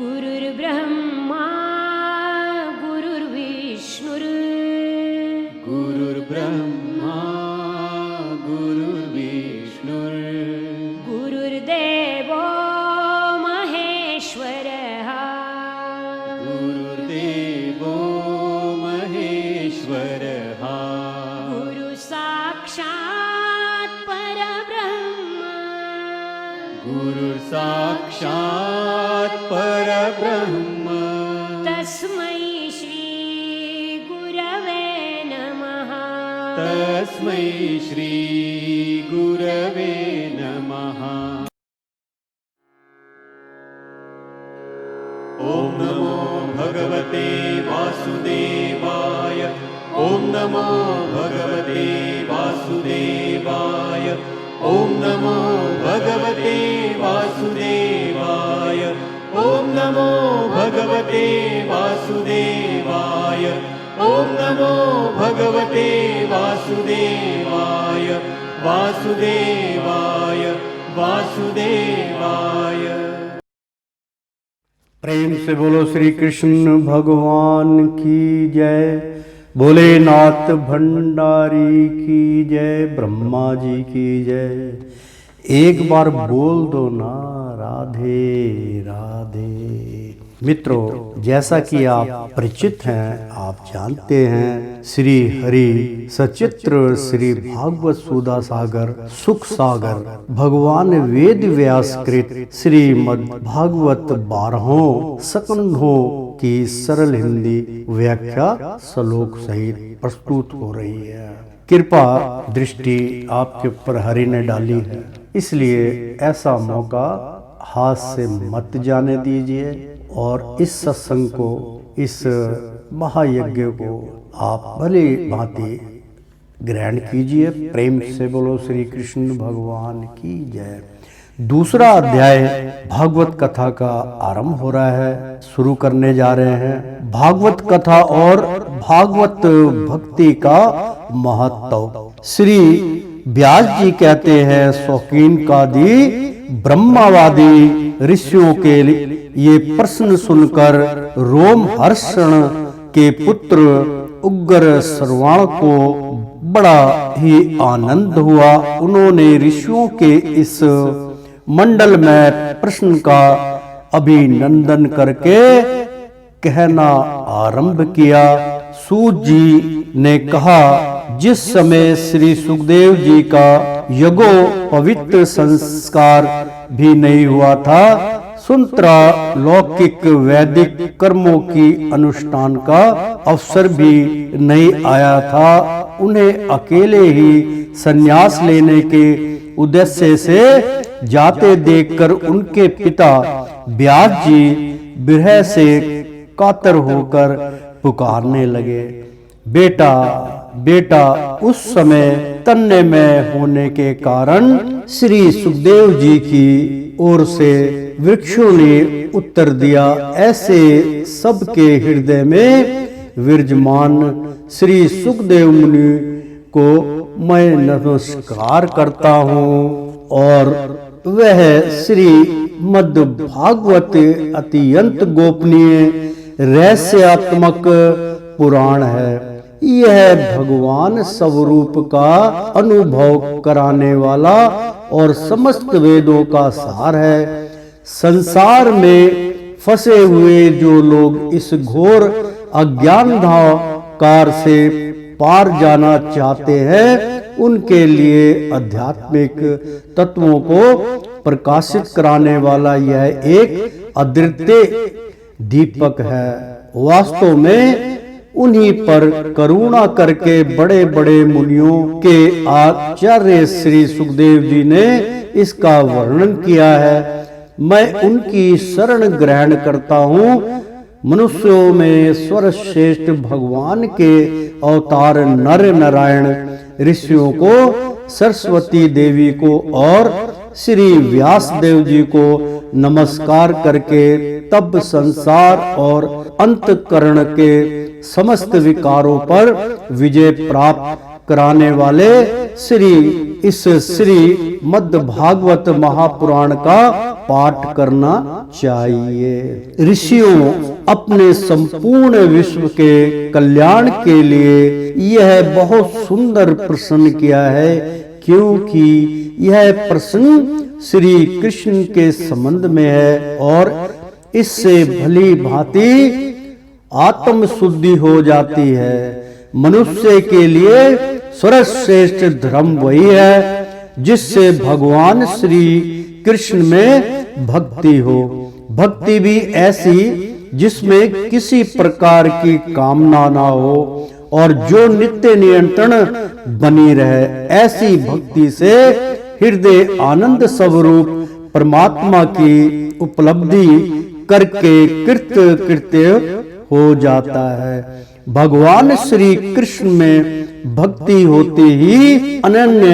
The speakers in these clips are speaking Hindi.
गुरुर्ब्रह्मा गुरुर्विष्णुर् गुरुर्ब्रह्मा गुरुर्विष्णुर् गुरुर्देवो महेश्वरः गुरुर्देवो महेश्वरः गुरुसाक्षात् परब्रह्म गुरुर्साक्षात् परब्रह्म तस्मै श्री गुरवे नमः तस्मै श्री गुरवे नमः। ॐ नमो भगवते वासुदेवाय ॐ नमो भगवते वासुदेवाय ॐ नमो भगवते वासुदेवाय ॐ नमो भगवते वासुदेवाय ॐ नमो भगवते वासुदेवाय वासुदेवाय वासुदेवाय। प्रेम से बोलो श्री कृष्ण भगवान की जय, भोलेनाथ भंडारी की जय, ब्रह्मा जी की जय। एक बार बोल दो ना राधे राधे। मित्रों, जैसा कि आप परिचित हैं, आप जानते हैं, श्री हरि सचित्र श्री भागवत सुधा सागर सुख सागर भगवान वेद व्यास कृत श्रीमद् भागवत 12 स्कंधों की सरल हिंदी व्याख्या श्लोक सहित प्रस्तुत हो रही है। कृपा दृष्टि आपके ऊपर हरि ने डाली है, इसलिए ऐसा मौका हाथ से मत जाने दीजिए और इस सत्संग को, इस महायज्ञ को आप भली भांति ग्रहण कीजिए। प्रेम से बोलो श्री कृष्ण भगवान की जय। दूसरा अध्याय भागवत कथा का आरंभ हो रहा है, शुरू करने जा रहे हैं। भागवत कथा और भागवत भक्ति का महत्व। श्री व्यास जी कहते हैं, शौकीन कादी ब्रह्मावादी ऋषियों के ये प्रश्न सुनकर रोमहर्षण के पुत्र उग्र श्रवण को बड़ा ही आनंद हुआ। उन्होंने ऋषियों के इस मंडल में प्रश्न का अभिनंदन करके कहना आरंभ किया। सूत जी ने कहा, जिस समय श्री सुखदेव जी का यज्ञो पवित्र संस्कार भी नहीं हुआ था, सुंतरा लौकिक वैदिक कर्मों की अनुष्ठान का अवसर भी नहीं आया था, उन्हें अकेले ही संन्यास लेने के उद्देश्य से जाते देखकर उनके पिता व्यास जी विरह से कातर होकर पुकारने लगे, बेटा बेटा। उस समय तन्ने में होने के कारण श्री सुखदेव जी की ओर से वृक्षों ने उत्तर दिया, ऐसे सबके हृदय में विराजमान श्री सुखदेव मुनि को मैं नमस्कार करता हूँ और वह श्री मद् भागवत अत्यंत गोपनीय रहस्यात्मक पुराण है। यह भगवान स्वरूप का अनुभव कराने वाला और समस्त वेदों का सार है। संसार में फंसे हुए जो लोग इस घोर अज्ञानधाकार से पार जाना चाहते हैं, उनके लिए आध्यात्मिक तत्वों को प्रकाशित कराने वाला यह एक अद्वितीय दीपक है। वास्तव में उन्हीं पर करुणा करके बड़े बड़े मुनियों के आचार्य श्री सुखदेव जी ने इसका वर्णन किया है। मैं उनकी शरण ग्रहण करता हूँ। मनुष्यों में सर्वश्रेष्ठ भगवान के अवतार नर नारायण ऋषियों को, सरस्वती देवी को और श्री व्यास देव जी को नमस्कार करके तब संसार और अंतःकरण के समस्त विकारों पर विजय प्राप्त कराने वाले श्री मद् भागवत महापुराण का पाठ करना चाहिए। ऋषियों अपने संपूर्ण विश्व के कल्याण के लिए यह बहुत सुंदर प्रश्न किया है, क्योंकि यह प्रश्न श्री कृष्ण के संबंध में है और इससे भली भांति आत्म शुद्धि हो जाती है। मनुष्य के लिए सर्वश्रेष्ठ धर्म वही है जिससे भगवान श्री कृष्ण में भक्ति हो। भक्ति भी ऐसी जिसमें किसी प्रकार की कामना ना हो और जो नित्य निरंतर बनी रहे। ऐसी भक्ति से हृदय आनंद स्वरूप परमात्मा की उपलब्धि करके कृत्य हो जाता है। भगवान श्री कृष्ण में भक्ति होते ही अनन्य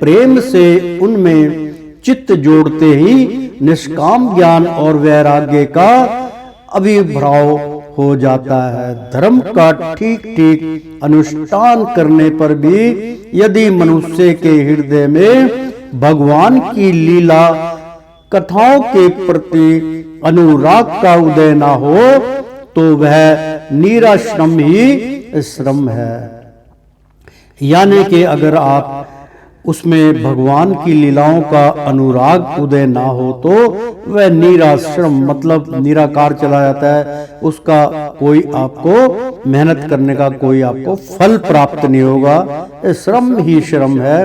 प्रेम से उनमें चित्त जोड़ते ही निष्काम ज्ञान और वैराग्य का अभिभाव हो जाता है। धर्म का ठीक ठीक अनुष्ठान करने पर भी यदि मनुष्य के हृदय में भगवान की लीला कथाओं के प्रति अनुराग का उदय ना हो तो वह निराश्रम ही श्रम है। यानी कि अगर आप उसमें भगवान की लीलाओं का अनुराग उदय ना हो तो वह निराश्रम मतलब निराकार चला जाता है। उसका कोई आपको मेहनत करने का कोई आपको फल प्राप्त नहीं होगा। श्रम ही श्रम है।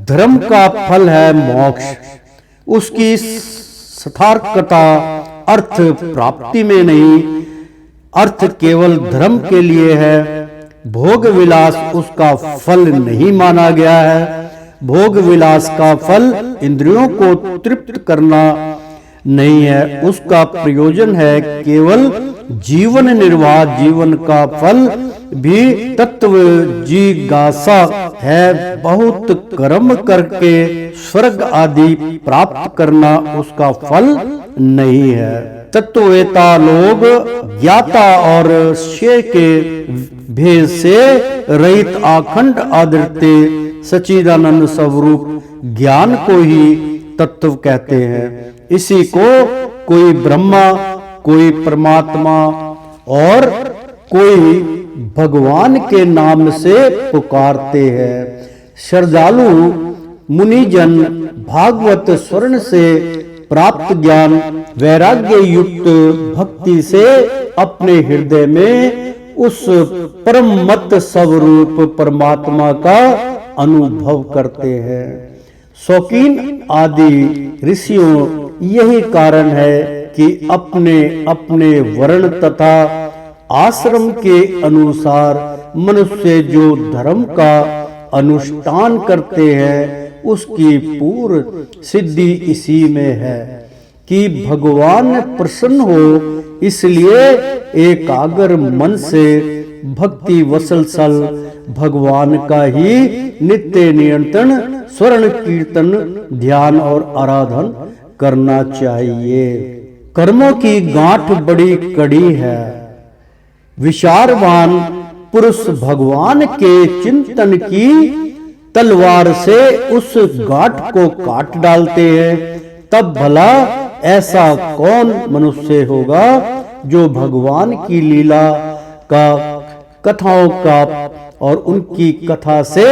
धर्म का फल है मोक्ष। उसकी सार्थकता अर्थ प्राप्ति में नहीं, अर्थ केवल धर्म के लिए है। भोग विलास उसका फल नहीं माना गया है। भोग विलास का फल इंद्रियों को तृप्त करना नहीं है, उसका प्रयोजन है केवल जीवन निर्वाह। जीवन का फल भी तत्व जिज्ञासा है। बहुत कर्म करके स्वर्ग आदि प्राप्त करना उसका फल नहीं है। तत्ववेता लोग ज्ञाता और श्रेय के भेद से रहित अखंड अद्वितीय सच्चिदानंद स्वरूप ज्ञान को ही तत्व कहते हैं। इसी को कोई ब्रह्मा, कोई परमात्मा और कोई भगवान के नाम से पुकारते हैं। श्रद्धालु मुनिजन भागवत स्वर्ण से प्राप्त ज्ञान वैराग्य युक्त भक्ति से अपने हृदय में उस परम मत स्वरूप परमात्मा का अनुभव करते हैं। शौकीन आदि ऋषियों यही कारण है कि अपने अपने वर्ण तथा आश्रम के अनुसार मनुष्य जो धर्म का अनुष्ठान करते हैं उसकी पूर्ण सिद्धि इसी में है कि भगवान प्रसन्न हो। इसलिए एकाग्र मन से भक्ति वत्सल भगवान का ही नित्य निरंतर स्वर्ण कीर्तन ध्यान और आराधन करना चाहिए। कर्मों की गांठ बड़ी कड़ी है। विचारवान पुरुष भगवान के चिंतन की तलवार से उस गांठ को काट डालते हैं। तब भला ऐसा कौन मनुष्य होगा जो भगवान की लीला का कथाओं का और उनकी कथा से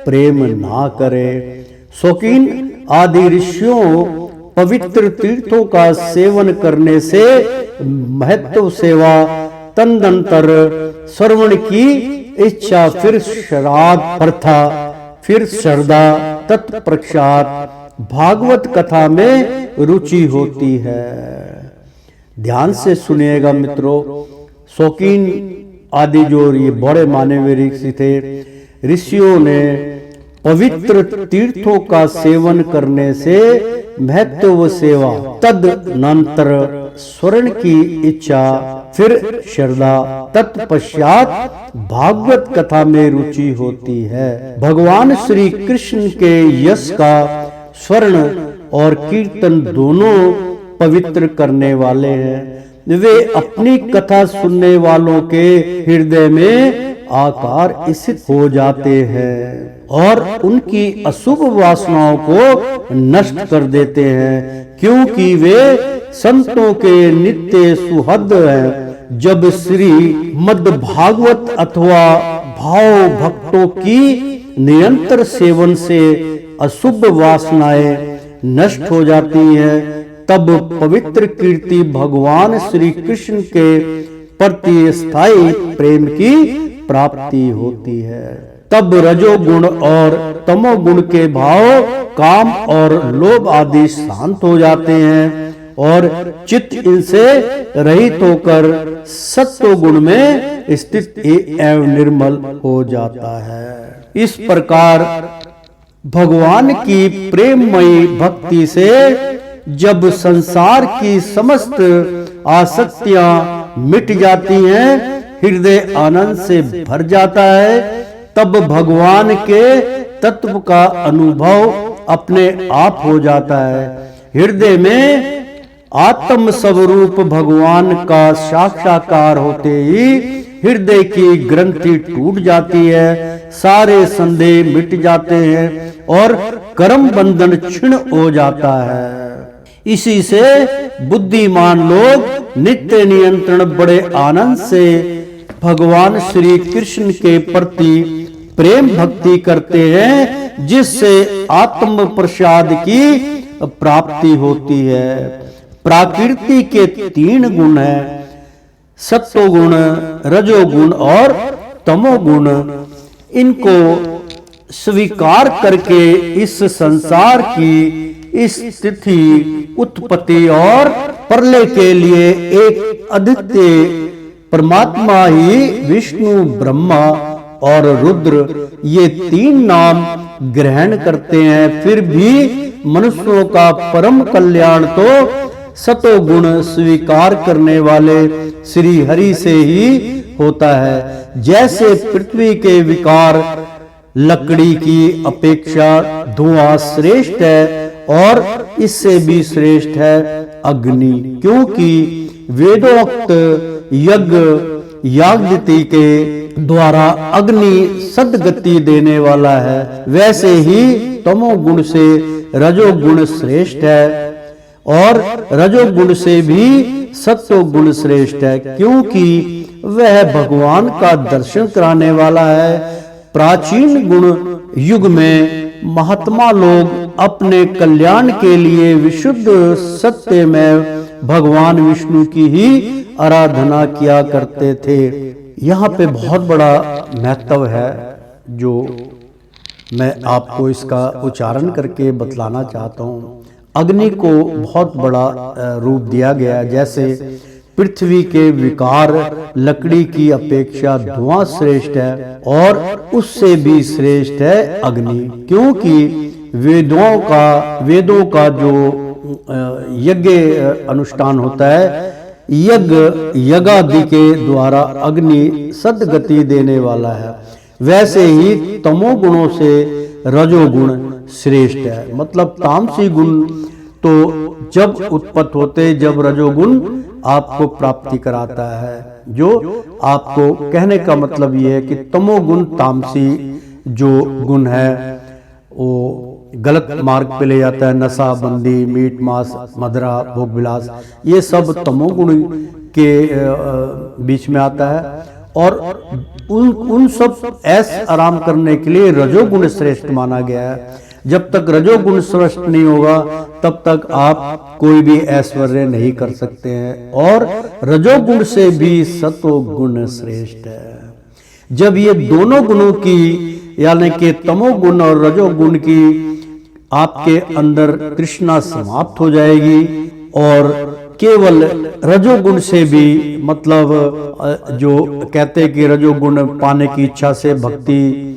प्रेम ना करे। शौकीन आदि ऋषियों पवित्र तीर्थों का सेवन करने से महत्व सेवा तदनंतर श्रवण की इच्छा, फिर श्राद्ध प्रथा, फिर श्रद्धा, तत्पश्चात भागवत कथा में रुचि होती है। ध्यान से सुनिएगा मित्रों। शौकीन आदि जो ये बड़े माने हुए ऋषि थे, ऋषियों ने पवित्र तीर्थों का सेवन करने से महत्व सेवा, तदनंतर स्वर्ण की इच्छा, फिर श्रद्धा, तत्पश्चात भागवत कथा में रुचि होती है। भगवान श्री कृष्ण के यश का स्वर्ण और कीर्तन दोनों पवित्र करने वाले हैं। वे अपनी कथा सुनने वालों के हृदय में आकार स्थित हो जाते हैं और उनकी अशुभ वासनाओं को नष्ट कर देते हैं, क्योंकि वे संतों के नित्य सुहृद हैं। जब श्री मद भागवत अथवा भाव भक्तों की निरंतर सेवन से अशुभ वासनाएं नष्ट हो जाती हैं, तब पवित्र कीर्ति भगवान श्री कृष्ण के प्रति स्थायी प्रेम की प्राप्ति होती है। तब रजोगुण और तमोगुण के भाव काम और लोभ आदि शांत हो जाते हैं और चित्त इनसे रहित होकर सत्वगुण में स्थित एवं निर्मल हो जाता है। इस प्रकार भगवान की प्रेममयी भक्ति से जब संसार की समस्त आसक्तियां मिट जाती हैं, हृदय आनंद से भर जाता है, तब भगवान के तत्व का अनुभव अपने आप हो जाता है। हृदय में आत्म स्वरूप भगवान का साक्षात्कार होते ही हृदय की ग्रंथि टूट जाती है, सारे संदेह मिट जाते हैं और कर्म बंधन क्षीण हो जाता है। इसी से बुद्धिमान लोग नित्य नियंत्रण बड़े आनंद से भगवान श्री कृष्ण के प्रति प्रेम भक्ति करते हैं, जिससे आत्म प्रसाद की प्राप्ति होती है। प्रकृति के 3 गुण हैं, सत्वगुण, रजोगुण और तमोगुण। इनको स्वीकार करके इस संसार की स्थिति, उत्पत्ति और प्रलय के लिए एक अद्वितीय परमात्मा ही विष्णु, ब्रह्मा और रुद्र ये 3 नाम ग्रहण करते हैं। फिर भी मनुष्यों का परम कल्याण तो सतोगुण स्वीकार करने वाले श्री हरि से ही होता है। जैसे पृथ्वी के विकार लकड़ी की अपेक्षा धुआं श्रेष्ठ है और इससे भी श्रेष्ठ है अग्नि, क्योंकि वेदोक्त यज्ञ यागति के द्वारा अग्नि सद्गति देने वाला है, वैसे ही तमोगुण से रजोगुण श्रेष्ठ है और रजोगुण से भी सत्वगुण श्रेष्ठ है, क्योंकि वह भगवान का दर्शन कराने वाला है। प्राचीन गुण युग में महात्मा लोग अपने कल्याण के लिए विशुद्ध सत्य में भगवान विष्णु की ही आराधना किया करते थे। यहाँ पे बहुत बड़ा महत्व है जो मैं आपको इसका उच्चारण करके बतलाना चाहता हूँ। अग्नि को बहुत बड़ा रूप दिया गया, जैसे पृथ्वी के विकार लकड़ी की अपेक्षा धुआं श्रेष्ठ है और उससे भी श्रेष्ठ है अग्नि, क्योंकि वेदों का जो यज्ञ अनुष्ठान होता है, यज्ञादि के द्वारा अग्नि सद्गति देने वाला है, वैसे ही तमोगुणों से रजोगुण श्रेष्ठ है। मतलब तामसी गुण तो जब उत्पत्त होते, जब रजोगुण आपको प्राप्ति कराता है। जो आपको कहने का मतलब ये है कि तमोगुण तामसी जो गुण है वो गलत मार्ग पे ले जाता है। नशा बंदी, मीट मांस, मदिरा, भोग विलास, ये सब तमोगुण के बीच में आता है और उन सब ऐश आराम करने के लिए रजोगुण श्रेष्ठ माना गया है। जब तक रजोगुण श्रेष्ठ नहीं होगा तब तक आप कोई भी ऐश्वर्य नहीं कर सकते हैं, और रजोगुण से भी सत्वगुण श्रेष्ठ है। जब ये दोनों गुणों की यानी कि तमोगुण और रजोगुण की आपके अंदर तृष्णा समाप्त हो जाएगी और केवल रजोगुण से भी, मतलब जो कहते हैं कि रजोगुण पाने की इच्छा से भक्ति,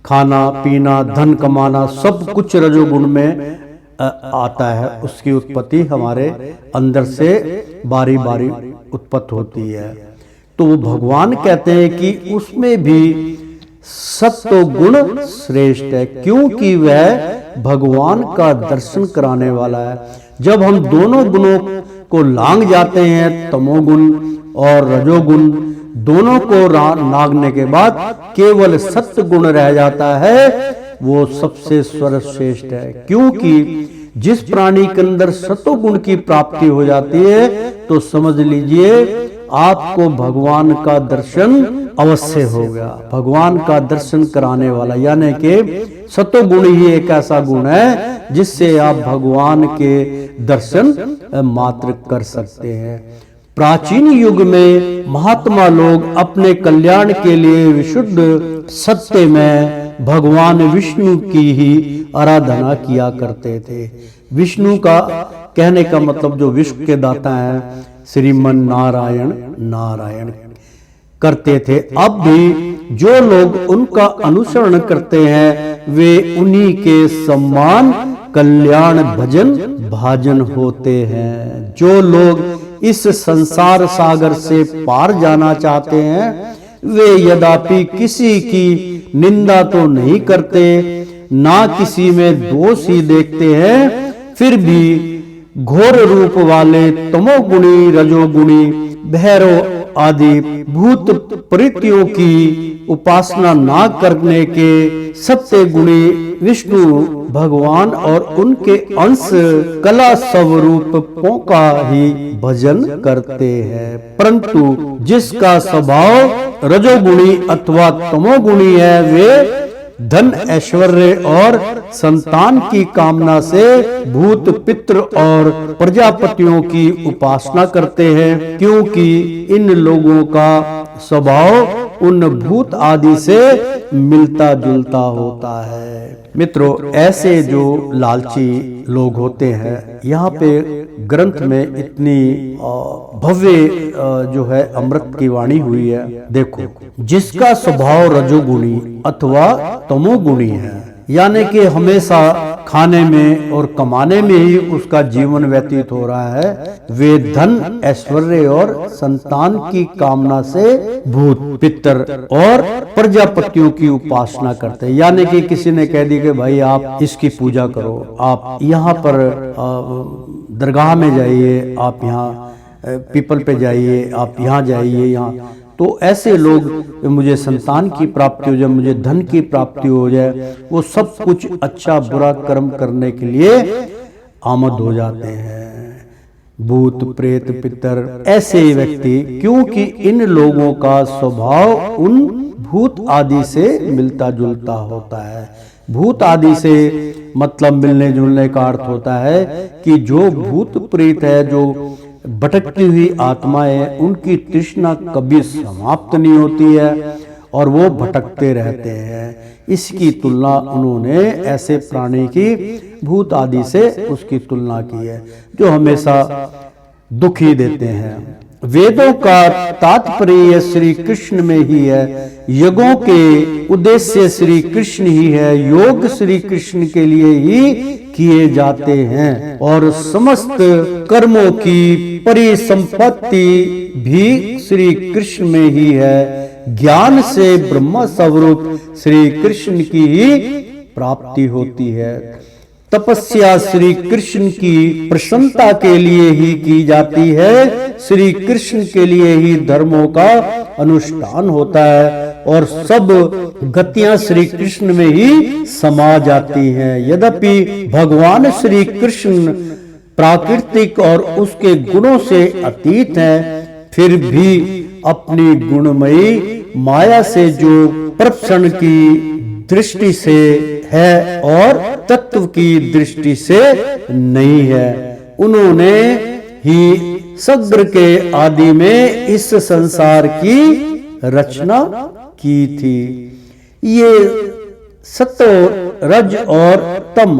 खाना पीना, धन कमाना, सब कुछ रजोगुण में आता है। उसकी उत्पत्ति हमारे अंदर से बारी बारी उत्पत्त होती है। तो भगवान कहते हैं कि उसमें भी सत्व गुण श्रेष्ठ है, क्योंकि वह भगवान का दर्शन कराने वाला है। जब हम दोनों गुणों को लांग जाते हैं, तमोगुण और रजोगुण दोनों को नागने के बाद केवल सत्य गुण रह जाता है, वो सबसे सर्वश्रेष्ठ है। क्योंकि जिस प्राणी के अंदर सतोगुण की प्राप्ति हो जाती है तो समझ लीजिए आपको भगवान का दर्शन अवश्य होगा। भगवान का दर्शन कराने वाला यानी कि सतोगुण ही एक ऐसा गुण है जिससे आप भगवान के दर्शन मात्र कर सकते हैं। प्राचीन युग में महात्मा लोग अपने कल्याण के लिए विशुद्ध सत्य में भगवान विष्णु की ही आराधना किया करते थे। विष्णु का कहने का मतलब जो विश्व के दाता है श्रीमन नारायण नारायण करते थे। अब भी जो लोग उनका अनुसरण करते हैं वे उन्हीं के सम्मान कल्याण भजन भाजन होते हैं। जो लोग इस संसार सागर से पार जाना चाहते हैं वे यद्यपि किसी की निंदा तो नहीं करते, ना किसी में दोष ही देखते हैं, फिर भी घोर रूप वाले तमोगुणी रजोगुणी भैरव आदि भूत प्रेतियों की उपासना ना करने के सत्य गुणी विष्णु भगवान और उनके अंश कला स्वरूपों का ही भजन करते हैं। परंतु जिसका स्वभाव रजोगुणी अथवा तमोगुणी है वे धन ऐश्वर्य और संतान की कामना से भूत पितृ और प्रजापतियों की उपासना करते हैं, क्योंकि इन लोगों का स्वभाव उन भूत आदि से मिलता जुलता होता है। मित्रों, ऐसे जो लालची लोग होते हैं, यहाँ पे ग्रंथ में इतनी भव्य जो है अमृत की वाणी हुई है। देखो, जिसका स्वभाव रजोगुणी अथवा तमोगुणी है, यानी कि हमेशा खाने में और कमाने में ही उसका जीवन व्यतीत हो रहा है, वे धन ऐश्वर्य और संतान की कामना से भूत पितर और प्रजापतियों की उपासना करते हैं। यानी कि किसी ने कह दी कि भाई आप इसकी पूजा करो, आप यहाँ पर दरगाह में जाइए, आप यहाँ पीपल पे जाइए, आप यहाँ जाइए, यहाँ तो ऐसे लोग मुझे संतान की प्राप्ति हो जाए, मुझे धन की प्राप्ति हो जाए, वो सब कुछ अच्छा बुरा कर्म करने के लिए आमद हो जाते हैं। भूत प्रेत पितर ऐसे व्यक्ति, क्योंकि इन लोगों का स्वभाव उन भूत आदि से मिलता जुलता होता है। भूत आदि से मतलब मिलने जुलने का अर्थ होता है कि जो भूत प्रेत है, जो भटकती हुई आत्माएं, उनकी तृष्णा कभी समाप्त नहीं होती है और वो भटकते रहते हैं। इसकी तुलना उन्होंने ऐसे प्राणी की भूत आदि से उसकी तुलना की है जो हमेशा दुखी देते हैं। वेदों का तात्पर्य श्री कृष्ण में ही है, यज्ञों के उद्देश्य श्री कृष्ण ही है, योग श्री कृष्ण के लिए ही किए जाते हैं और समस्त कर्मों की परिसंपत्ति भी श्री कृष्ण में ही है। ज्ञान से ब्रह्म स्वरूप श्री कृष्ण की ही प्राप्ति होती है। तपस्या श्री कृष्ण की प्रसन्नता के लिए ही की जाती है, श्री कृष्ण के लिए ही धर्मों का अनुष्ठान होता है और सब गतियां श्री कृष्ण में ही समा जाती हैं। यद्यपि भगवान श्री कृष्ण प्राकृतिक और उसके गुणों से अतीत हैं, फिर भी अपनी गुणमयी माया से जो प्रपंच की दृष्टि से है और तत्व की दृष्टि से नहीं है। उन्होंने ही सग्र के आदि में इस संसार की रचना की थी। ये सतो रज और तम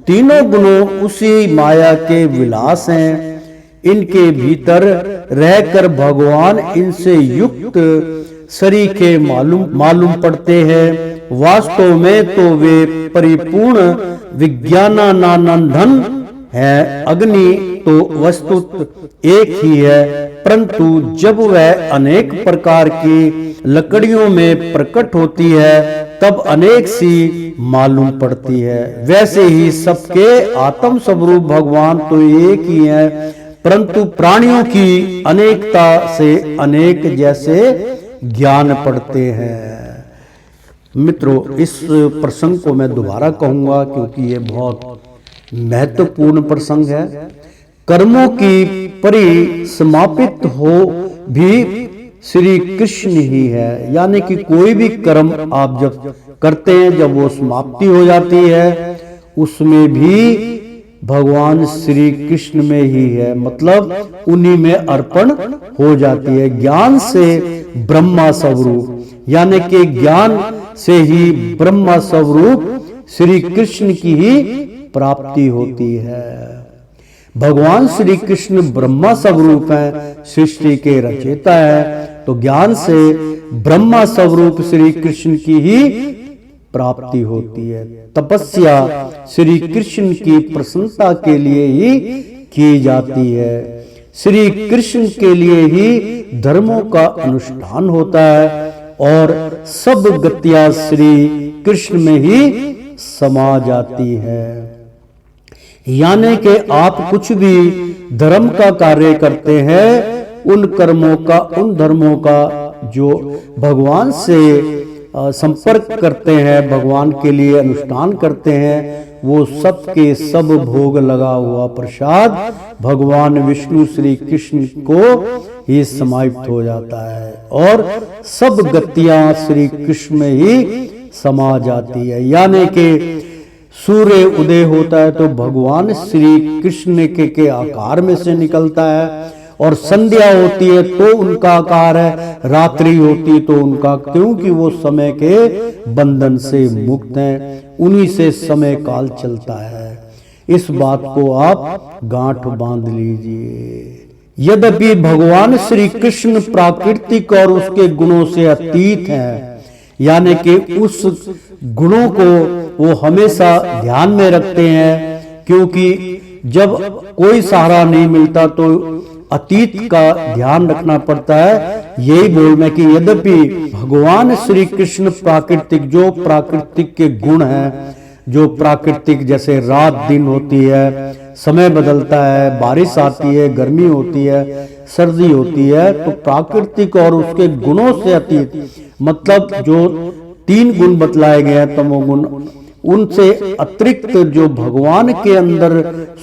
तीनों गुणों उसी माया के विलास हैं। इनके भीतर रहकर भगवान इनसे युक्त सरीखे मालूम पड़ते हैं। वास्तव में तो वे परिपूर्ण विज्ञानानंदन है। अग्नि तो वस्तुत एक ही है, परंतु जब वह अनेक प्रकार की लकड़ियों में प्रकट होती है तब अनेक सी मालूम पड़ती है। वैसे ही सबके आत्म स्वरूप भगवान तो एक ही है, परंतु प्राणियों की अनेकता से अनेक जैसे ज्ञान पड़ते हैं। मित्रों, इस प्रसंग को मैं दोबारा कहूंगा क्योंकि ये बहुत महत्वपूर्ण प्रसंग है। कर्मों की परिसमापित हो भी श्री कृष्ण ही है, यानी कि कोई भी कर्म आप जब करते हैं, जब वो समाप्ति हो जाती है, उसमें भी भगवान श्री कृष्ण में ही है, मतलब उन्हीं में अर्पण हो जाती है। ज्ञान से ब्रह्मा स्वरूप, यानी कि ज्ञान से ही ब्रह्मा स्वरूप श्री कृष्ण की ही प्राप्ति होती है। भगवान श्री कृष्ण ब्रह्मा स्वरूप है, सृष्टि के रचयिता है, तो ज्ञान से ब्रह्मा स्वरूप श्री कृष्ण की ही प्राप्ति होती है। तपस्या श्री कृष्ण की प्रसन्नता के लिए ही की जाती है। श्री कृष्ण के लिए ही धर्मों का अनुष्ठान होता है और सब गतियां श्री कृष्ण में ही समा जाती है। यानी कि आप कुछ भी धर्म का कार्य करते हैं, उन कर्मों का, उन धर्मों का जो भगवान से संपर्क करते हैं, भगवान के लिए अनुष्ठान करते हैं, वो सब के सब भोग लगा हुआ प्रसाद भगवान विष्णु श्री कृष्ण को ही समाप्त हो जाता है और सब गतियां श्री कृष्ण में ही समा जाती है। यानी कि सूर्य उदय होता है तो भगवान श्री कृष्ण के आकार में से निकलता है, और संध्या होती है तो उनका आकार है, रात्रि होती तो उनका, क्योंकि वो समय के बंधन से मुक्त हैं, उन्हीं से समय काल चलता है। इस बात को आप गांठ बांध लीजिए। यद्यपि भगवान श्री कृष्ण प्राकृतिक और उसके गुणों से अतीत हैं, यानी कि उस गुणों को वो हमेशा ध्यान में रखते हैं, क्योंकि जब कोई सहारा नहीं मिलता तो अतीत का ध्यान रखना पड़ता है। यही बोलना कि यद्यपि भगवान श्री कृष्ण प्राकृतिक, जो प्राकृतिक के गुण हैं, जो प्राकृतिक जैसे रात दिन होती है, समय बदलता है, बारिश आती है, गर्मी होती है, सर्दी होती है, तो प्राकृतिक और उसके गुणों से अतीत, मतलब जो 3 गुण बतलाए गए हैं, तमोगुण, उनसे अतिरिक्त जो भगवान के अंदर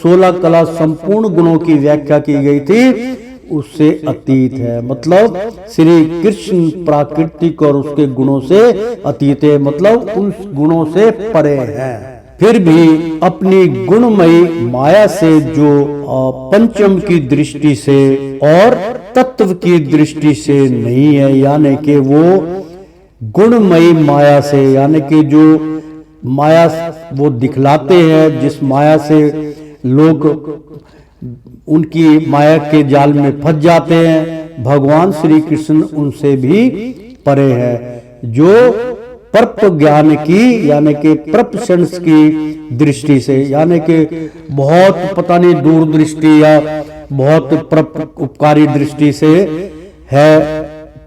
16 कला संपूर्ण गुणों की व्याख्या की गई थी, उससे अतीत है। मतलब श्री कृष्ण प्राकृतिक और उसके गुणों से अतीत है, मतलब उन गुणों से परे है। फिर भी अपनी गुणमयी माया से जो पंचम की दृष्टि से और तत्व की दृष्टि से नहीं है, यानी कि वो गुणमयी माया से, यानी कि जो माया वो दिखलाते हैं, जिस माया से लोग उनकी माया के जाल में फंस जाते हैं, भगवान श्री कृष्ण उनसे भी परे है। जो परप ज्ञान की, यानी कि प्रपशंस की दृष्टि से, यानी कि बहुत पता नहीं दूरदृष्टि या बहुत परप उपकारी दृष्टि से है,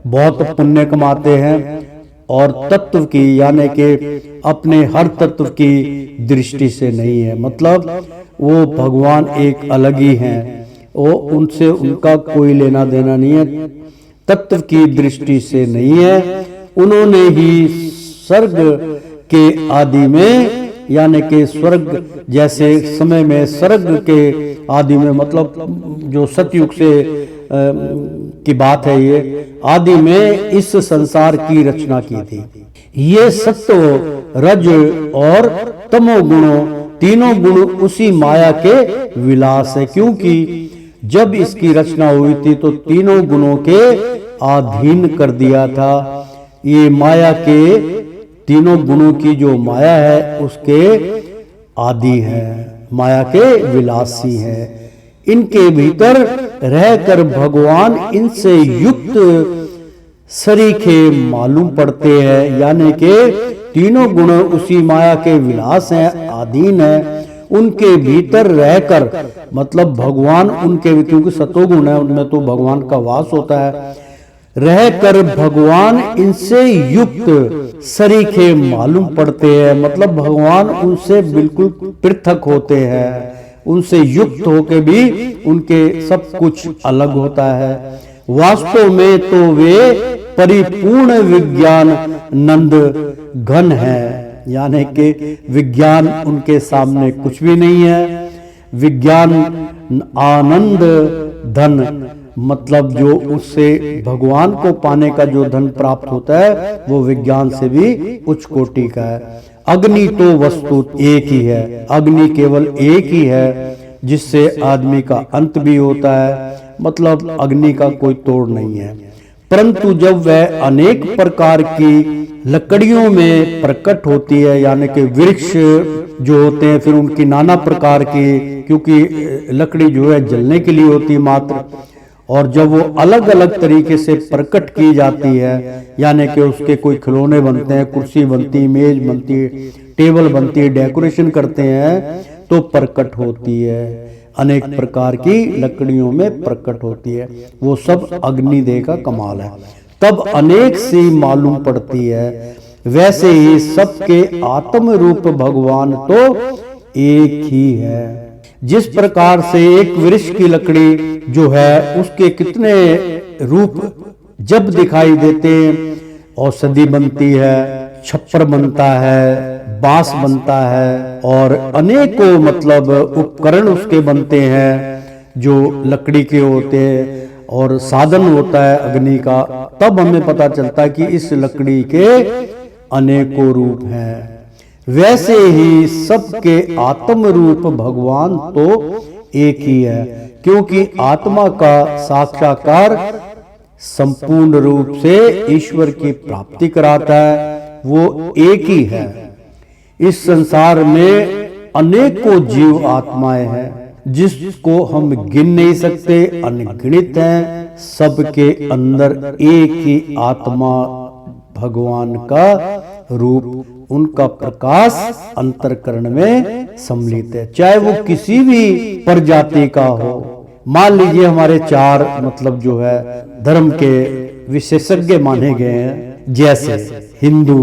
बहुत पुण्य कमाते हैं, और तत्व की, यानी कि अपने हर तत्व की दृष्टि से नहीं है। मतलब वो भगवान एक अलग ही हैं, वो उनसे उनका कोई लेना देना नहीं है, तत्व की दृष्टि से नहीं है। उन्होंने ही स्वर्ग के आदि में, यानी कि स्वर्ग जैसे समय में स्वर्ग के आदि में, मतलब जो सतयुग से की बात है, ये आदि में इस संसार की रचना की थी। ये सत्व, रज और तमो गुणों, तीनों गुण उसी माया के विलास है, क्योंकि जब इसकी रचना हुई थी तो तीनों गुणों के अधीन कर दिया था। ये माया के तीनों गुणों की जो माया है उसके आदि है, माया के विलासी है। इनके भीतर रहकर भगवान इनसे युक्त सरीखे मालूम पड़ते हैं, यानी कि तीनों गुण उसी माया के विलास हैं, अधीन है। उनके भीतर रहकर, मतलब भगवान उनके, क्योंकि सतोगुण है उनमें तो भगवान का वास होता है, रहकर भगवान इनसे युक्त सरीखे मालूम पड़ते हैं, मतलब भगवान उनसे बिल्कुल पृथक होते हैं, उनसे युक्त होके भी उनके सब कुछ अलग होता है। वास्तव में तो वे परिपूर्ण विज्ञान नंद घन है, यानी कि विज्ञान उनके सामने कुछ भी नहीं है। विज्ञान आनंद धन, मतलब जो उससे भगवान को पाने का जो धन प्राप्त होता है वो विज्ञान से भी उच्च कोटि का है। अग्नि तो वस्तु एक ही है, अग्नि केवल एक ही है जिससे आदमी का अंत भी होता है, मतलब अग्नि का कोई तोड़ नहीं है। परंतु जब वह अनेक प्रकार की लकड़ियों में प्रकट होती है, यानी कि वृक्ष जो होते हैं फिर उनकी नाना प्रकार की, क्योंकि लकड़ी जो है जलने के लिए होती है मात्र, और जब वो अलग अलग तरीके से प्रकट की जाती है, यानी कि उसके कोई खिलौने बनते हैं, कुर्सी बनती है, मेज बनती है, टेबल बनती है, डेकोरेशन करते हैं, तो प्रकट होती है, अनेक प्रकार की लकड़ियों में प्रकट होती है। वो सब अग्निदेव का कमाल है। तब अनेक सी मालूम पड़ती है। वैसे ही सबके आत्म रूप भगवान तो एक ही है। जिस प्रकार से एक वृक्ष की लकड़ी जो है उसके कितने रूप जब दिखाई देते हैं, औषधि बनती है, छप्पर बनता है, बांस बनता है, और अनेकों मतलब उपकरण उसके बनते हैं जो लकड़ी के होते हैं, और साधन होता है अग्नि का। तब हमें पता चलता है कि इस लकड़ी के अनेकों रूप हैं। वैसे ही सबके आत्म रूप भगवान तो एक ही है, क्योंकि आत्मा का साक्षात्कार संपूर्ण रूप से ईश्वर की प्राप्ति कराता है। वो एक ही है। इस संसार में अनेकों जीव आत्माएं हैं जिसको हम गिन नहीं सकते, अनगिनत हैं। सबके अंदर एक ही आत्मा भगवान का रूप, उनका प्रकाश अंतरकरण में सम्मिलित है, चाहे वो किसी भी प्रजाति का हो। मान लीजिए हमारे चार मतलब जो है धर्म के विशेषज्ञ माने गए हैं, जैसे हिंदू,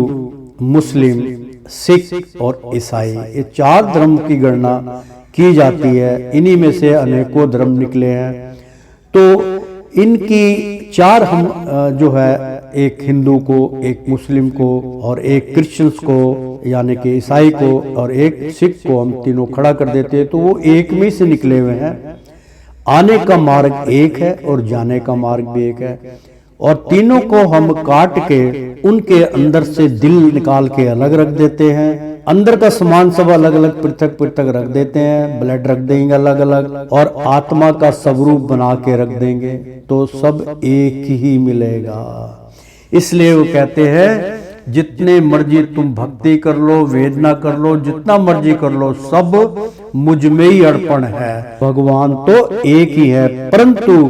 मुस्लिम, सिख और ईसाई। ये चार धर्म की गणना की जाती है। इन्हीं में से अनेकों धर्म निकले हैं। तो इनकी चार हम जो है, एक हिंदू को, एक मुस्लिम को और एक क्रिश्चियंस को यानी कि ईसाई को और एक सिख को हम तीनों खड़ा कर देते हैं, तो वो एक में से निकले हुए हैं। आने का मार्ग एक है और जाने का मार्ग भी एक है, और तीनों को हम काट के उनके अंदर से दिल निकाल के अलग रख देते हैं। अंदर का सामान सब अलग अलग पृथक पृथक रख देते हैं, ब्लड रख देंगे अलग अलग, और आत्मा का स्वरूप बना के रख देंगे, तो सब एक ही मिलेगा। इसलिए वो कहते हैं जितने मर्जी तुम भक्ति कर लो, वेदना कर लो, जितना मर्जी कर लो, सब मुझ में ही अर्पण है। भगवान तो एक ही है, परंतु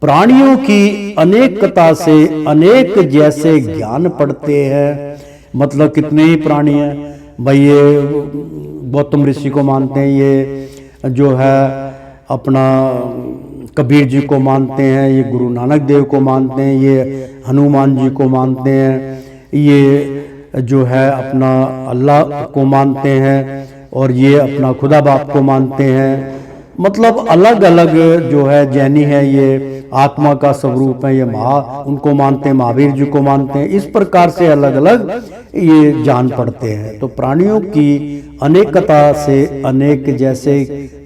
प्राणियों की अनेकता से अनेक जैसे ज्ञान पड़ते हैं। मतलब कितने ही प्राणी हैं भाई, ये गौतम ऋषि को मानते हैं, ये जो है अपना कबीर जी को मानते हैं, ये गुरु नानक देव को मानते हैं, ये हनुमान जी को मानते हैं, ये जो है अपना अल्लाह को मानते हैं, और ये अपना खुदा बाप को मानते हैं। मतलब अलग अलग जो है जैनी है, ये आत्मा का स्वरूप है, ये उनको मानते हैं, महावीर जी को मानते हैं। इस प्रकार से अलग अलग ये जान पड़ते हैं। तो प्राणियों की अनेकता से अनेक जैसे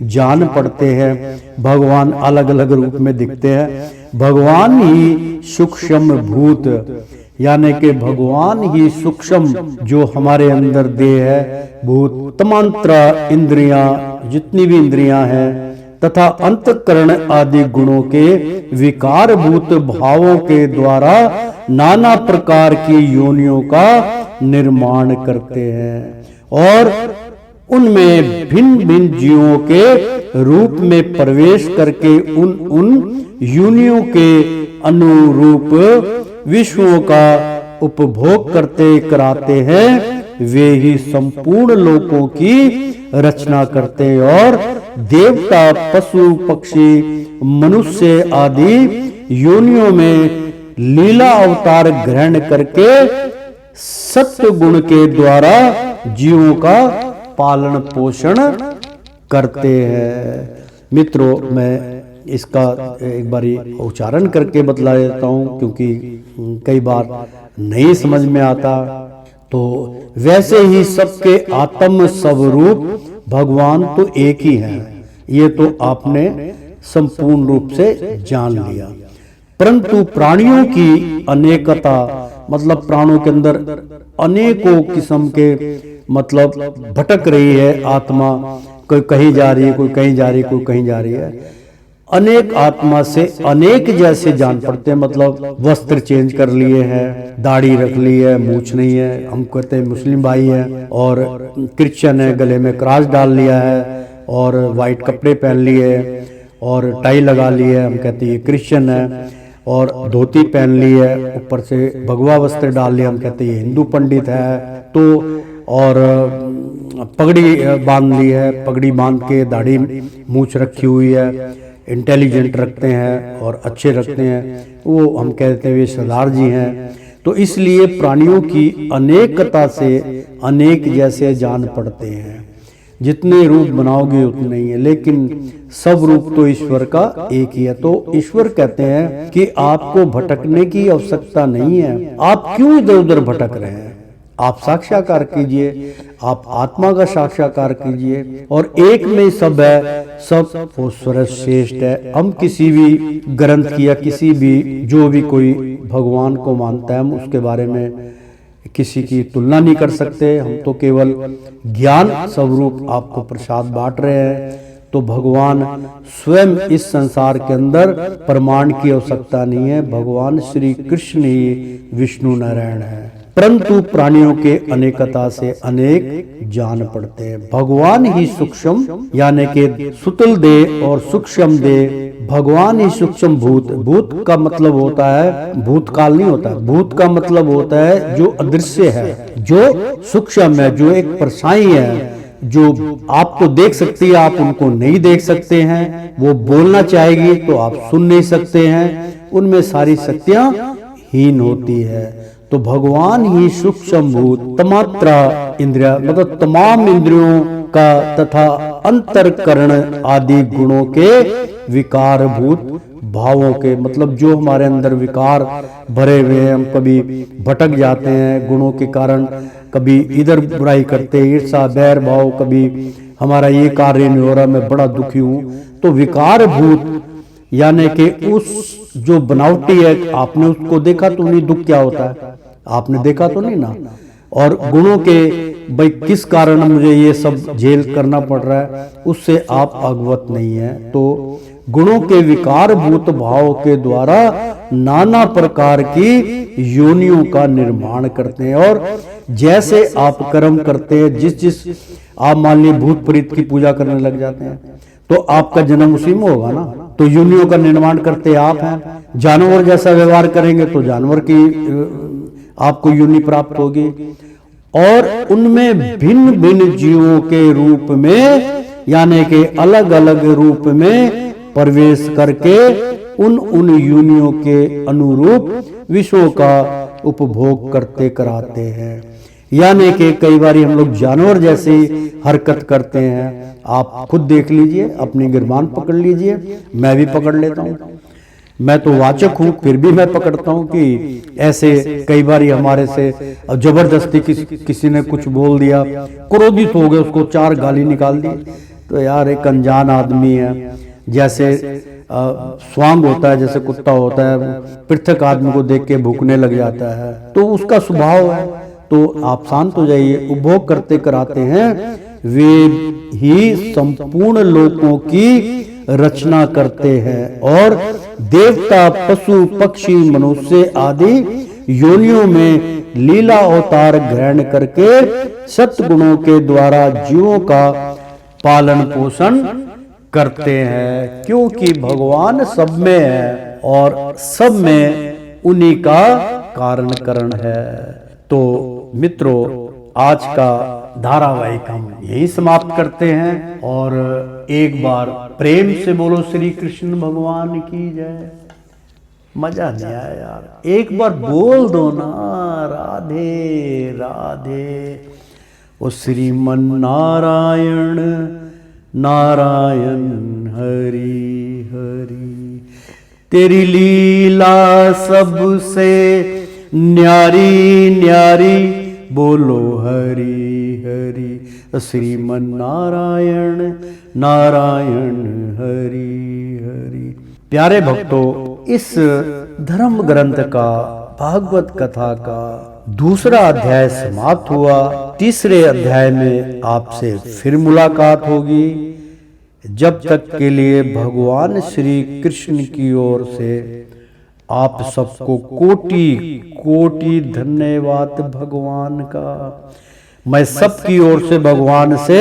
जान पड़ते हैं। भगवान अलग अलग रूप में दिखते हैं। भगवान ही सूक्ष्म भूत, यानी कि भगवान ही सूक्ष्म जो हमारे अंदर देह है, भूत तमांतर इंद्रियां, जितनी भी इंद्रियां हैं, तथा अंतःकरण आदि गुणों के विकारभूत भावों के द्वारा नाना प्रकार की योनियों का निर्माण करते हैं, और उनमें भिन्न भिन्न जीवों के रूप में प्रवेश करके उन योनियों के अनुरूप विश्वों का उपभोग करते कराते हैं। वे ही संपूर्ण लोकों की रचना करते हैं, और देवता, पशु, पक्षी, मनुष्य आदि योनियों में लीला अवतार ग्रहण करके सत्य गुण के द्वारा जीवों का पालन पोषण करते हैं। मित्रों, मैं इसका एक बारी उच्चारण करके बतला देता हूँ, क्योंकि कई बार नहीं समझ में आता। तो वैसे ही सबके आत्म स्वरूप भगवान तो एक ही है, ये तो आपने संपूर्ण रूप से जान लिया। परंतु प्राणियों की अनेकता, मतलब प्राणों के अंदर अनेकों किस्म के मतलब भटक रही है आत्मा, कोई कहीं जा रही है, कोई कहीं जा रही है, कोई कहीं जा रही है। अनेक आत्मा से अनेक जैसे जान पड़ते हैं, मतलब वस्त्र चेंज कर लिए हैं, दाढ़ी रख ली है, मूछ नहीं है, हम कहते हैं मुस्लिम भाई है, और क्रिश्चियन है, गले में क्रॉस डाल लिया है और वाइट कपड़े पहन लिए और टाई लगा ली है, हम कहते हैं ये क्रिश्चियन है, और धोती पहन ली है, ऊपर से भगवा वस्त्र डाल लिया, हम कहते हैं ये हिंदू पंडित है। तो और पगड़ी बांध ली है, पगड़ी बांध के दाढ़ी मूछ रखी हुई है, इंटेलिजेंट रखते हैं और अच्छे रखते हैं, वो हम कहते हैं वे सरदार जी हैं। तो इसलिए प्राणियों की अनेकता से अनेक जैसे जान पड़ते हैं, जितने रूप बनाओगे उतने ही है, लेकिन सब रूप तो ईश्वर का एक ही है। तो ईश्वर कहते हैं कि आपको भटकने की आवश्यकता नहीं है, आप क्यों इधर उधर भटक रहे हैं, आप साक्षात्कार कीजिए, आप आत्मा का साक्षात्कार कीजिए, और एक में सब है, सब ईश्वर श्रेष्ठ है। हम किसी भी ग्रंथ की या किसी भी जो भी कोई भगवान को मानता है, हम उसके बारे में किसी की तुलना नहीं कर सकते, हम तो केवल ज्ञान स्वरूप आपको प्रसाद बांट रहे हैं। तो भगवान स्वयं इस संसार के अंदर प्रमाण की आवश्यकता नहीं है, भगवान श्री कृष्ण ही विष्णु नारायण है। परंतु प्राणियों के अनेकता से अनेक जान पड़ते हैं। भगवान ही सूक्ष्म यानी कि सुतल दे और सूक्ष्म दे, भगवान ही सूक्ष्म भूत, भूत का मतलब होता है भूतकाल नहीं होता, भूत का मतलब होता है जो अदृश्य है, जो सूक्ष्म है, जो एक परछाई है, जो आपको देख सकती है, आप उनको नहीं देख सकते हैं, वो बोलना चाहेगी तो आप सुन नहीं सकते हैं, उनमें सारी शक्तियां हीन होती है। तो भगवान ही सूक्ष्म भूत तमात्रा इंद्रिया, मतलब तमाम इंद्रियों का तथा अंतरकरण आदि गुणों के विकार भूत भावों के, मतलब जो हमारे अंदर विकार भरे हुए हैं, हम कभी भटक जाते हैं गुणों के कारण, कभी इधर बुराई करते हैं, ईर्षा बैर भाव, कभी हमारा ये कार्य नहीं हो रहा, मैं बड़ा दुखी हूं। तो विकार भूत यानी कि उस जो बनावटी है, आपने उसको देखा तो नहीं, दुख क्या होता है आपने देखा तो नहीं ना। और गुणों के भाई किस कारण मुझे ये सब झेल करना पड़ रहा है, उससे आप अवगत नहीं है। तो गुणों के विकार भूत भाव के द्वारा नाना प्रकार की योनियों का निर्माण करते हैं, और जैसे आप कर्म करते हैं, जिस आप मान लीजिए भूत प्रेत की पूजा करने लग जाते हैं, तो आपका जन्म उसी में होगा ना। तो योनियों का निर्माण करते आप हैं, जानवर जैसा व्यवहार करेंगे तो जानवर की आपको योनि प्राप्त होगी, और उनमें भिन्न भिन्न जीवों के रूप में यानी कि अलग अलग रूप में प्रवेश करके उन योनियों के अनुरूप विषयों का उपभोग करते कराते हैं। यानी कि कई बार हम लोग जानवर जैसी हरकत करते हैं, आप खुद देख लीजिए, अपनी गिरबान पकड़ लीजिए, मैं भी पकड़ लेता हूँ, मैं तो वाचक हूं फिर भी मैं पकड़ता हूं कि ऐसे कई बार हमारे से जबरदस्ती किसी ने कुछ बोल दिया, क्रोधित हो गए, उसको 4 गाली निकाल दी, तो यार एक अनजान आदमी है, जैसे स्वांग होता है, जैसे कुत्ता होता है, पृथक आदमी को देख के भूखने लग जाता है, तो उसका स्वभाव है। तो आप शांत हो जाइए, उपभोग करते कराते हैं, वे ही संपूर्ण लोकों की रचना करते हैं, और देवता पशु पक्षी मनुष्य आदि योनियों में लीला अवतार ग्रहण करके सत्गुणों के द्वारा जीवों का पालन पोषण करते हैं, क्योंकि भगवान सब में है और सब में उन्हीं का कारण करण है। तो मित्रों, आज का धारावाहिक हम यही समाप्त करते हैं, और एक बार प्रेम से बोलो श्री कृष्ण भगवान की जय। मजा नहीं आया यार, एक बार बोल दो ना राधे राधे। ओ श्रीमन नारायण नारायण हरि हरि, तेरी लीला सबसे न्यारी न्यारी, बोलो हरि हरि। श्रीमन नारायण नारायण हरि हरि। प्यारे भक्तों, इस धर्म ग्रंथ का, भागवत कथा का दूसरा अध्याय समाप्त हुआ। तीसरे अध्याय में आपसे फिर मुलाकात होगी। जब तक के लिए भगवान श्री कृष्ण की ओर से आप सबको कोटि कोटि धन्यवाद भगवान का। मैं सबकी ओर से भगवान से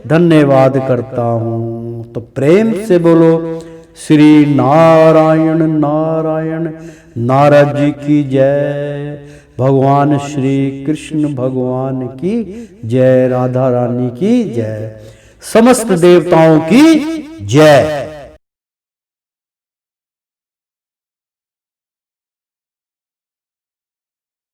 धन्यवाद करता हूँ। तो प्रेम से बोलो श्री नारायण नारायण। नारद जी की जय, भगवान श्री कृष्ण भगवान की जय, राधा रानी की जय, समस्त देवताओं की जय।